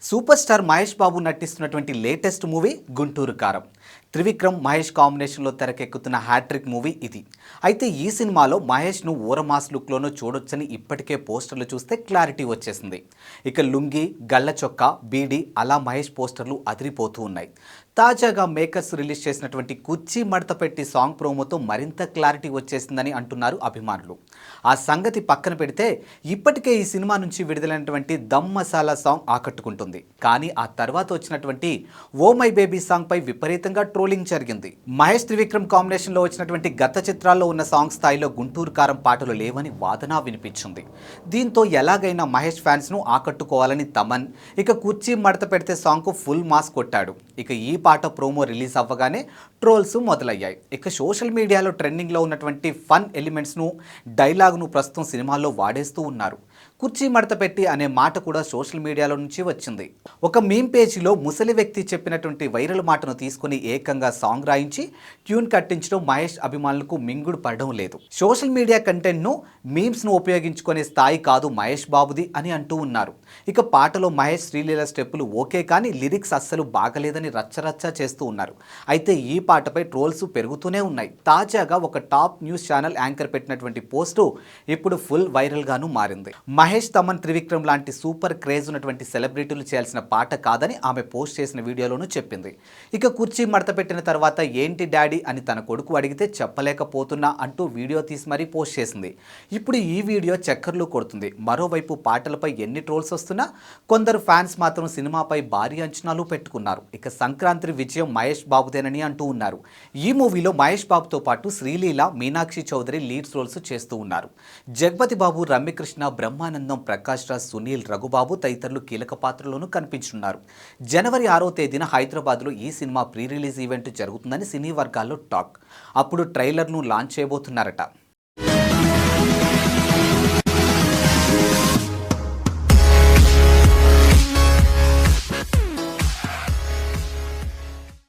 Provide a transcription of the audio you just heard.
Super star Mahesh Babu నటిస్తున్నటువంటి latest movie Guntur కారం. త్రివిక్రమ్ మహేష్ కాంబినేషన్లో తెరకెక్కుతున్న హ్యాట్రిక్ మూవీ ఇది. అయితే ఈ సినిమాలో మహేష్ను ఊరమాస్ లుక్లోనూ చూడొచ్చని ఇప్పటికే పోస్టర్లు చూస్తే క్లారిటీ వచ్చేసింది. ఇక లుంగి, గళ్ళ చొక్కా, బీడీ అలా మహేష్ పోస్టర్లు అదిరిపోతూ ఉన్నాయి. తాజాగా మేకర్స్ రిలీజ్ చేసినటువంటి కుర్చీ మడత పెట్టి సాంగ్ ప్రోమోతో మరింత క్లారిటీ వచ్చేసిందని అంటున్నారు అభిమానులు. ఆ సంగతి పక్కన పెడితే ఇప్పటికే ఈ సినిమా నుంచి విడుదలైనటువంటి దమ్ మసాలా సాంగ్ ఆకట్టుకుంటుంది. కానీ ఆ తర్వాత వచ్చినటువంటి ఓ మై బేబీ సాంగ్ పై విపరీతంగా ట్రోలింగ్ జరిగింది. మహేష్ త్రివిక్రమ్ కాంబినేషన్లో వచ్చినటువంటి గత చిత్రాల్లో ఉన్న సాంగ్ స్థాయిలో గుంటూరు కారం పాటలు లేవని వాదన వినిపించింది. దీంతో ఎలాగైనా మహేష్ ఫ్యాన్స్ను ఆకట్టుకోవాలని తమన్ ఇక కుర్చీ మడత పెడితే సాంగ్కు ఫుల్ మాస్ కొట్టాడు. ఇక ఈ పాట ప్రోమో రిలీజ్ అవ్వగానే ట్రోల్స్ మొదలయ్యాయి. ఇక సోషల్ మీడియాలో ట్రెండింగ్లో ఉన్నటువంటి ఫన్ ఎలిమెంట్స్ను, డైలాగ్ను ప్రస్తుతం సినిమాల్లో వాడేస్తూ ఉన్నారు. కుర్చీ మడత పెట్టి అనే మాట కూడా సోషల్ మీడియాలో నుంచి వచ్చింది. ఒక మీమ్ పేజీలో ముసలి వ్యక్తి చెప్పినటువంటి వైరల్ మాటను తీసుకుని ఏకంగా సాంగ్ రాయించి ట్యూన్ కట్టించడం మహేష్ అభిమానులకు మింగుడు పడడం లేదు. సోషల్ మీడియా కంటెంట్ను, మీమ్స్ను ఉపయోగించుకునే స్థాయి కాదు మహేష్ బాబుది అని అంటూ ఉన్నారు. ఇక పాటలో మహేష్ శ్రీలీల స్టెప్పులు ఓకే, కానీ లిరిక్స్ అస్సలు బాగలేదని రచ్చరచ్చ చేస్తూ ఉన్నారు. అయితే ఈ పాటపై ట్రోల్స్ పెరుగుతూనే ఉన్నాయి. తాజాగా ఒక టాప్ న్యూస్ ఛానల్ యాంకర్ పెట్టినటువంటి పోస్టు ఇప్పుడు ఫుల్ వైరల్గాను మారింది. మహేష్, తమన్, త్రివిక్రమ్ లాంటి సూపర్ క్రేజ్ ఉన్నటువంటి సెలబ్రిటీలు చేయాల్సిన పాట కాదని ఆమె పోస్ట్ చేసిన వీడియోలోనూ చెప్పింది. ఇక కుర్చీ మడత పెట్టిన తర్వాత ఏంటి డాడీ అని తన కొడుకు అడిగితే చెప్పలేకపోతున్నా అంటూ వీడియో తీసి మరీ పోస్ట్ చేసింది. ఇప్పుడు ఈ వీడియో చక్కర్లు కొడుతుంది. మరోవైపు పాటలపై ఎన్ని ట్రోల్స్ వస్తున్నా కొందరు ఫ్యాన్స్ మాత్రం సినిమాపై భారీ అంచనాలు పెట్టుకున్నారు. ఇక సంక్రాంతి విజయం మహేష్ బాబుదేనని అంటూ ఉన్నారు. ఈ మూవీలో మహేష్ బాబుతో పాటు శ్రీలీల, మీనాక్షి చౌదరి లీడ్స్ రోల్స్ చేస్తూ ఉన్నారు. జగపతి బాబు, రమ్యకృష్ణ, బ్రహ్మానందం, ప్రకాష్ రాజ్, సునీల్, రఘుబాబు తదితరులు కీలక పాత్రలోనూ కనిపించున్నారు. జనవరి 6వ తేదీన హైదరాబాద్లో ఈ సినిమా ప్రీ రిలీజ్ ఈవెంట్ జరుగుతుందని సినీ వర్గాల్లో టాక్. అప్పుడు ట్రైలర్ను లాంచ్ చేయబోతున్నారట.